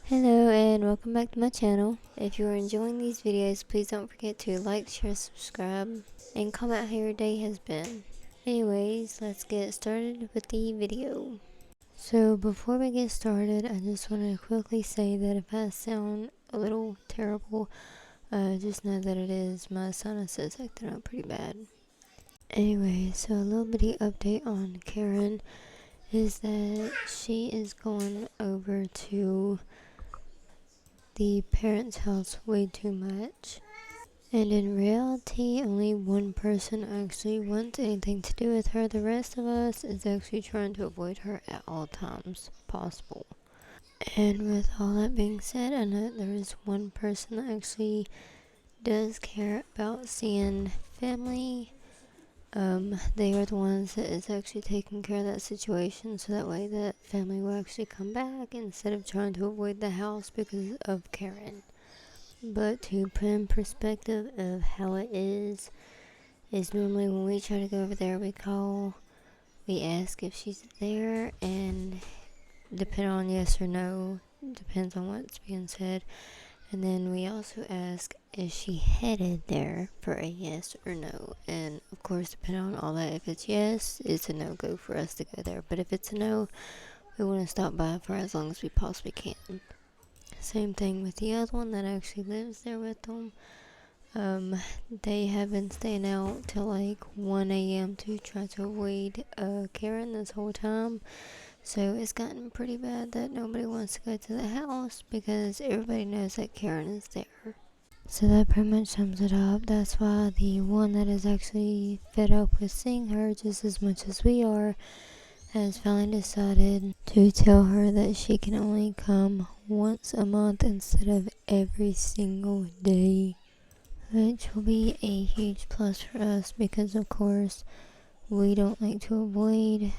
Hello and welcome back to my channel. If you are enjoying these videos, please don't forget to like, share, subscribe, and comment how your day has been. Anyways, let's get started with the video. So before we get started, I just want to quickly say that if I sound a little terrible, just know that it is my sinuses acting up pretty bad. Anyway, so a little bitty update on Karen is that she is going over to the parents' house way too much. And in reality, only one person actually wants anything to do with her. The rest of us is actually trying to avoid her at all times possible. And with all that being said, I know there is one person that actually does care about seeing family. They are the ones that is actually taking care of that situation, so that way that family will actually come back instead of trying to avoid the house because of Karen. But to put in perspective of how it is normally when we try to go over there, we call, we ask if she's there, and depending on yes or no, depends on what's being said. And then we also ask, is she headed there for a yes or no? And of course, depending on all that, if it's yes, it's a no-go for us to go there. But if it's a no, we want to stop by for as long as we possibly can. Same thing with the other one that actually lives there with them. They have been staying out till like 1 a.m. to try to avoid Karen this whole time. So it's gotten pretty bad that nobody wants to go to the house because everybody knows that Karen is there. So that pretty much sums it up. That's why the one that is actually fed up with seeing her just as much as we are has finally decided to tell her that she can only come once a month instead of every single day, which will be a huge plus for us because of course we don't like to avoid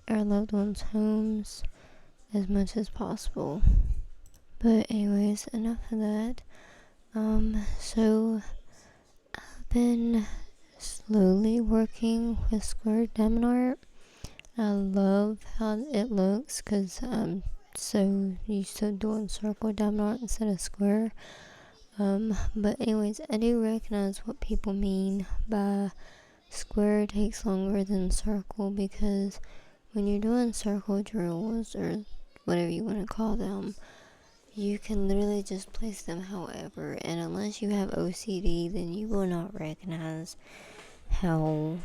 our loved ones' homes as much as possible. But anyways, enough of that. So I've been slowly working with square diamond art. I love how it looks because I'm so used to doing circle diamond art instead of square. But anyways, I do recognize what people mean by square takes longer than circle, because when you're doing circle drills or whatever you want to call them, you can literally just place them however, and unless you have OCD, then you will not recognize how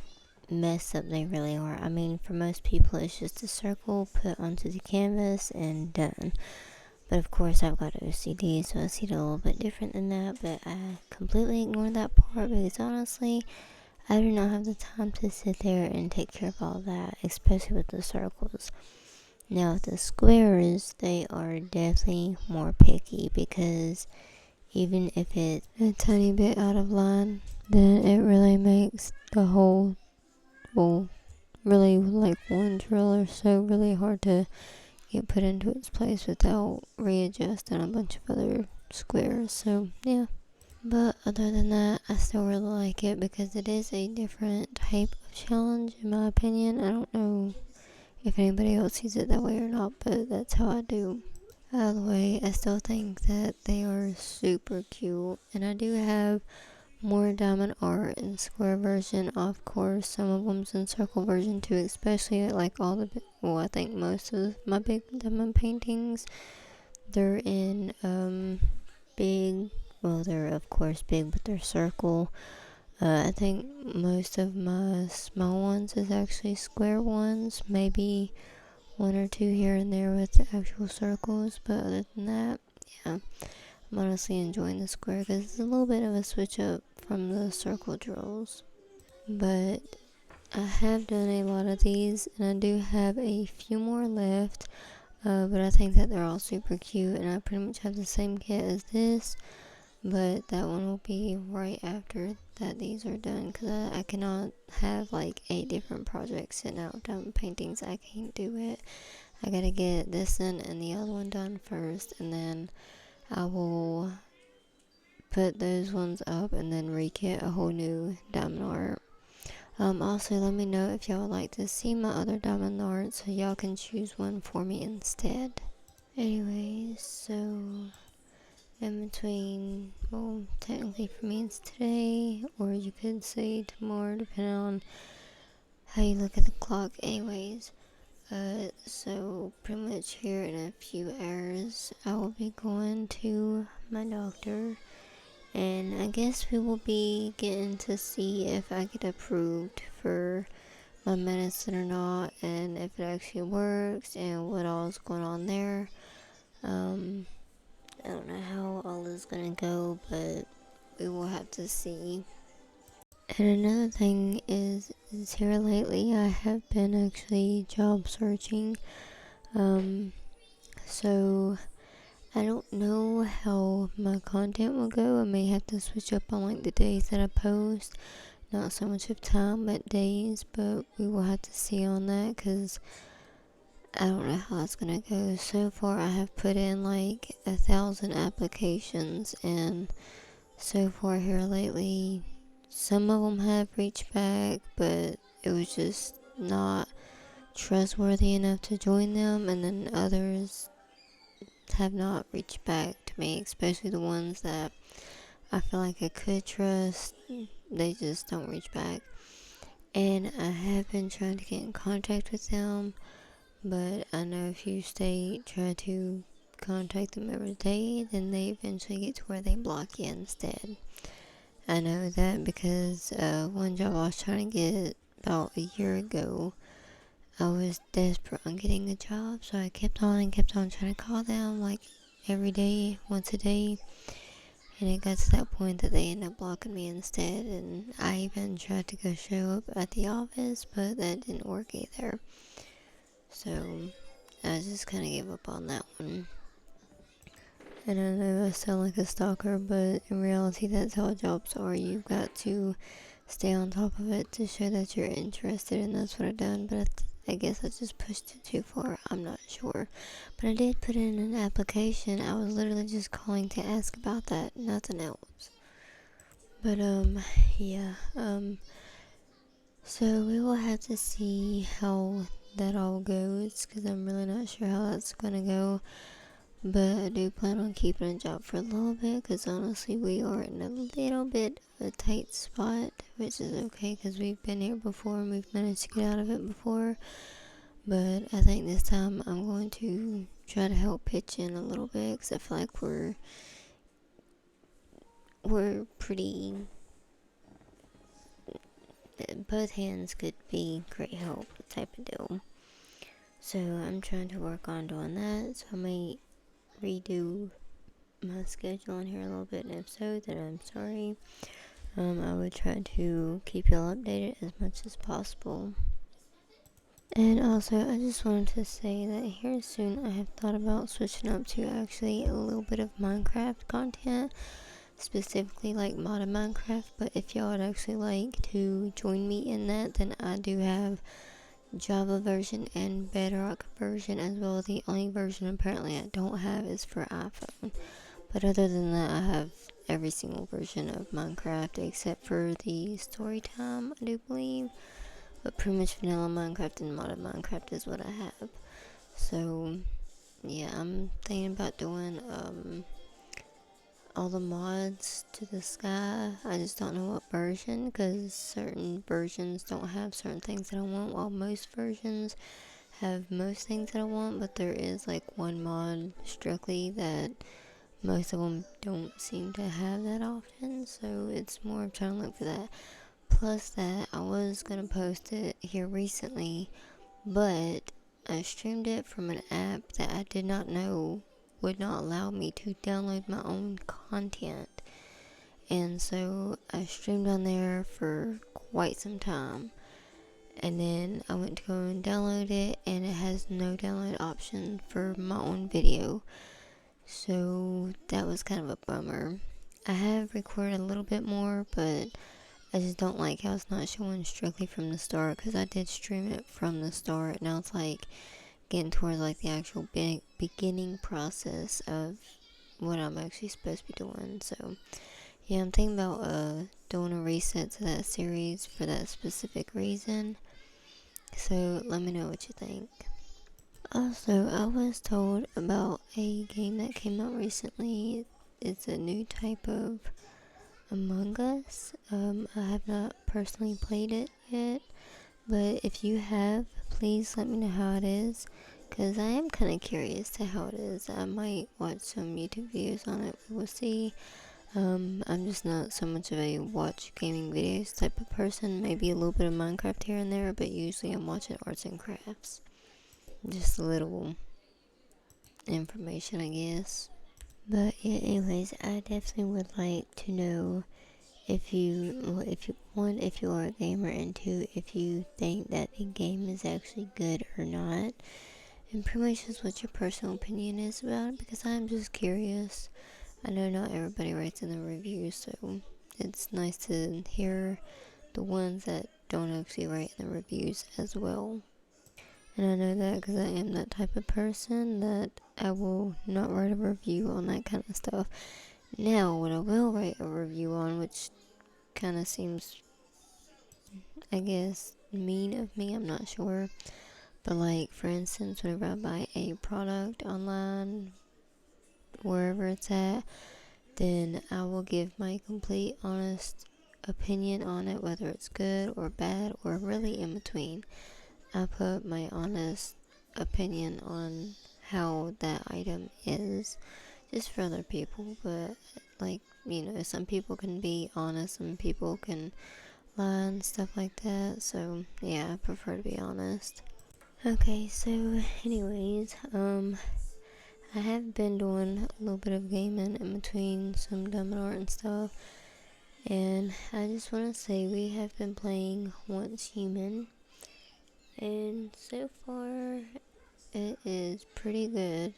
messed up they really are. I mean, for most people, it's just a circle put onto the canvas and done. But of course, I've got OCD, so I see it a little bit different than that. But I completely ignore that part because honestly, I do not have the time to sit there and take care of all that, especially with the circles. Now, with the squares, they are definitely more picky because even if it's a tiny bit out of line, then it really makes the whole, well, really like one drill or so really hard to get put into its place without readjusting a bunch of other squares. So, yeah. But other than that, I still really like it because it is a different type of challenge, in my opinion. I don't know if anybody else sees it that way or not, but that's how I do. By the way, I still think that they are super cute, and I do have more diamond art in square version. Of course, some of them's in circle version too, especially like all the, well, I think most of my big diamond paintings, they're in big, well, they're of course big, but they're circle. I think most of my small ones is actually square ones, maybe one or two here and there with the actual circles, but other than that, yeah, I'm honestly enjoying the square because it's a little bit of a switch up from the circle drills. But I have done a lot of these, and I do have a few more left, but I think that they're all super cute, and I pretty much have the same kit as this, but that one will be right after that these are done, because I cannot have like 8 different projects sitting out done paintings. I can't do it. I gotta get this one and the other one done first, and then I will put those ones up and then rekit a whole new diamond art. Also, let me know if y'all would like to see my other diamond art so y'all can choose one for me instead. Anyways, so in between, well, technically for me it's today, or you could say tomorrow, depending on how you look at the clock. Anyways, so pretty much here in a few hours, I will be going to my doctor, and I guess we will be getting to see if I get approved for my medicine or not, and if it actually works, and what all is going on there. I don't know how all is gonna go, but we will have to see. And another thing is here lately I have been actually job searching. So I don't know how my content will go. I may have to switch up on like the days that I post. Not so much of time, but days. But we will have to see on that, because I don't know how it's gonna go. So far, I have put in like 1,000 applications, and so far here lately, some of them have reached back, but it was just not trustworthy enough to join them, and then others have not reached back to me, especially the ones that I feel like I could trust. They just don't reach back, and I have been trying to get in contact with them, but I know if you try to contact them every day, then they eventually get to where they block you instead. I know that because one job I was trying to get about a year ago, I was desperate on getting a job, so I kept on and kept on trying to call them like every day, once a day, and it got to that point that they ended up blocking me instead. And I even tried to go show up at the office, but that didn't work either. So I just kind of gave up on that one. And I know I sound like a stalker, but in reality, that's how jobs are. You've got to stay on top of it to show that you're interested, and that's what I've done. But I guess I just pushed it too far. I'm not sure. But I did put in an application. I was literally just calling to ask about that, nothing else. But, yeah. So we will have to see how that all goes, because I'm really not sure how that's gonna go. But I do plan on keeping a job for a little bit, because honestly we are in a little bit of a tight spot, which is okay because we've been here before and we've managed to get out of it before. But I think this time I'm going to try to help pitch in a little bit, because I feel like we're pretty, both hands could be great help type of deal. So I'm trying to work on doing that, so I might redo my schedule on here a little bit, and if so, then I'm sorry. I would try to keep y'all updated as much as possible. And also, I just wanted to say that here soon I have thought about switching up to actually a little bit of Minecraft content, specifically like modded Minecraft. But if y'all would actually like to join me in that, then I do have Java version and Bedrock version as well. The only version apparently I don't have is for iPhone. But other than that, I have every single version of Minecraft except for the story time, I do believe. But pretty much vanilla Minecraft and modded Minecraft is what I have. So yeah, I'm thinking about doing all the mods to the sky. I just don't know what version, because certain versions don't have certain things that I want, while most versions have most things that I want. But there is like one mod strictly that most of them don't seem to have that often, so it's more of trying to look for that. Plus that I was gonna post it here recently, but I streamed it from an app that I did not know would not allow me to download my own content. And so I streamed on there for quite some time, and then I went to go and download it, and it has no download option for my own video. So that was kind of a bummer. I have recorded a little bit more, but I just don't like how it's not showing strictly from the start, because I did stream it from the start. Now it's like getting towards like the actual beginning process of what I'm actually supposed to be doing. So yeah, I'm thinking about doing a reset to that series for that specific reason. So let me know what you think. Also, I was told about a game that came out recently. It's a new type of Among Us. I have not personally played it yet, but if you have, please let me know how it is, because I am kind of curious to how it is. I might watch some YouTube videos on it. We'll see. I'm just not so much of a watch gaming videos type of person. Maybe a little bit of Minecraft here and there, but usually I'm watching arts and crafts. Just a little information, I guess. But yeah, anyways, I definitely would like to know if if you are a gamer, and two, if you think that a game is actually good or not, and pretty much just what your personal opinion is about it, because I'm just curious. I know not everybody writes in the reviews, so it's nice to hear the ones that don't actually write in the reviews as well. And I know that because I am that type of person that I will not write a review on that kind of stuff. Now, what I will write a review on, which kind of seems, I guess, mean of me, I'm not sure. But, like, for instance, whenever I buy a product online, wherever it's at, then I will give my complete, honest opinion on it, whether it's good or bad or really in between. I put my honest opinion on how that item is, just for other people. But, like, some people can be honest, some people can lie and stuff like that. So yeah, I prefer to be honest. Okay, so anyways, I have been doing a little bit of gaming in between some Domino and stuff, and I just want to say we have been playing Once Human, and so far it is pretty good.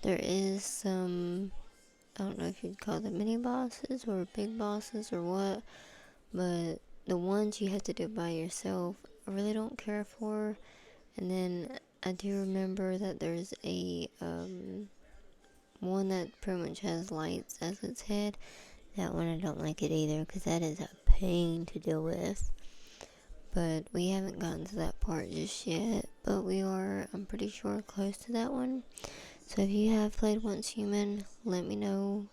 There is some, I don't know if you'd call them mini bosses or big bosses or what, but the ones you have to do by yourself, I really don't care for. And then I do remember that there's a one that pretty much has lights as its head. That one I don't like it either, because that is a pain to deal with. But we haven't gotten to that part just yet. But we are, I'm pretty sure, close to that one. So if you have played Once Human, let me know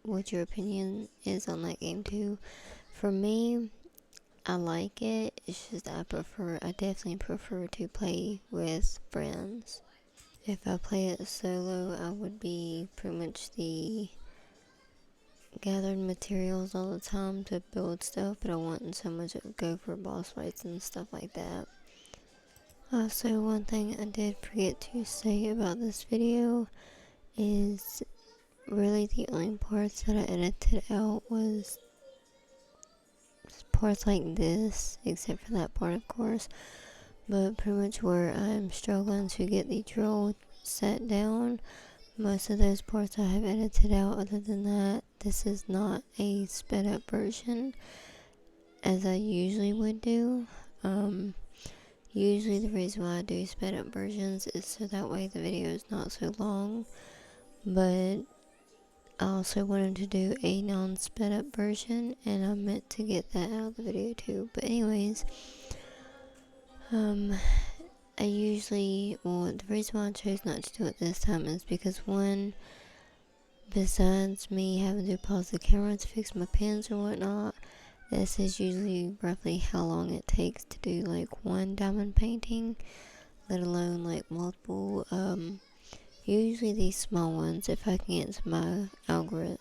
what your opinion is on that game too. For me, I like it. It's just I definitely prefer to play with friends. If I play it solo, I would be pretty much the gathered materials all the time to build stuff, but I wouldn't so much go for boss fights and stuff like that. Also, one thing I did forget to say about this video is really the only parts that I edited out was parts like this, except for that part, of course. But pretty much where I'm struggling to get the drill set down, most of those parts I have edited out. Other than that, this is not a sped up version as I usually would do. Usually the reason why I do sped up versions is so that way the video is not so long, but I also wanted to do a non-sped up version, and I meant to get that out of the video too. But anyways, the reason why I chose not to do it this time is because, one, besides me having to pause the camera to fix my pins or whatnot, this is usually roughly how long it takes to do like one diamond painting, let alone like multiple. Usually these small ones, if I can get to my algorithm,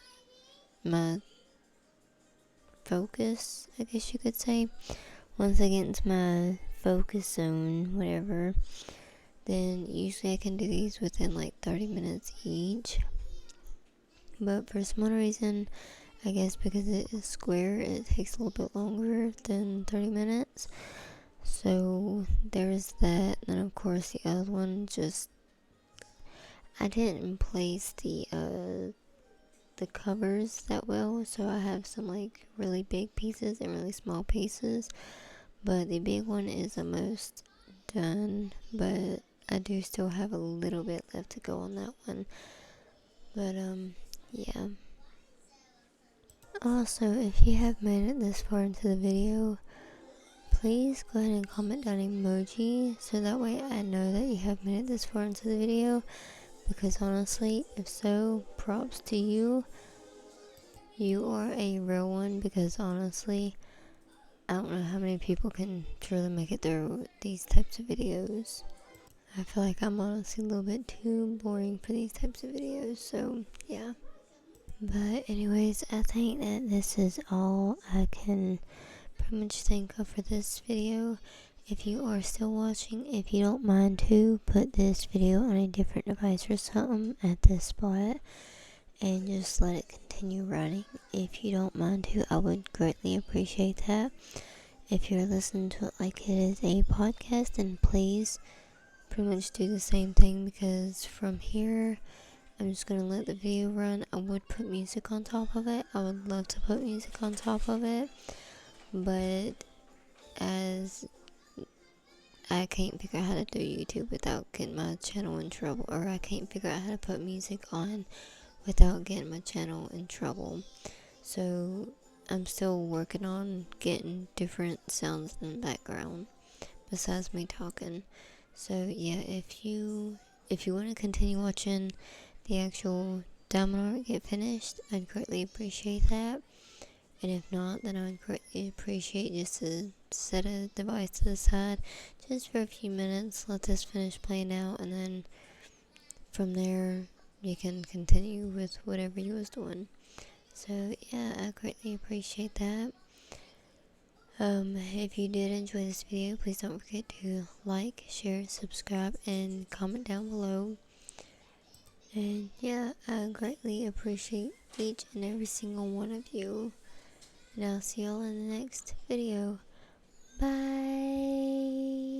my focus, I guess you could say. Once I get into my focus zone, whatever, then usually I can do these within like 30 minutes each. But for some odd reason, I guess because it is square, it takes a little bit longer than 30 minutes. So there's that. And then of course the other one, just I didn't place the covers that well, so I have some like really big pieces and really small pieces. But the big one is almost done, but I do still have a little bit left to go on that one. But yeah. Also, if you have made it this far into the video, please go ahead and comment down emoji so that way I know that you have made it this far into the video, because honestly, if so, props to you. You are a real one, because honestly, I don't know how many people can truly make it through these types of videos. I feel like I'm honestly a little bit too boring for these types of videos, so yeah. But anyways, I think that this is all I can pretty much think of for this video. If you are still watching, if you don't mind to put this video on a different device or something at this spot and just let it continue running. If you don't mind to, I would greatly appreciate that. If you're listening to it like it is a podcast, then please pretty much do the same thing, because from here I'm just gonna let the video run. I would put music on top of it. I would love to put music on top of it, but as I can't figure out how to do YouTube without getting my channel in trouble, or I can't figure out how to put music on without getting my channel in trouble. So I'm still working on getting different sounds in the background besides me talking. So yeah, if you want to continue watching the actual diamond art get finished, I'd greatly appreciate that. And if not, then I'd greatly appreciate just to set a device to the side just for a few minutes, let this finish playing out, and then from there you can continue with whatever you was doing. So yeah, I greatly appreciate that. If you did enjoy this video, please don't forget to like, share, subscribe, and comment down below. And yeah, I greatly appreciate each and every single one of you. And I'll see y'all in the next video. Bye.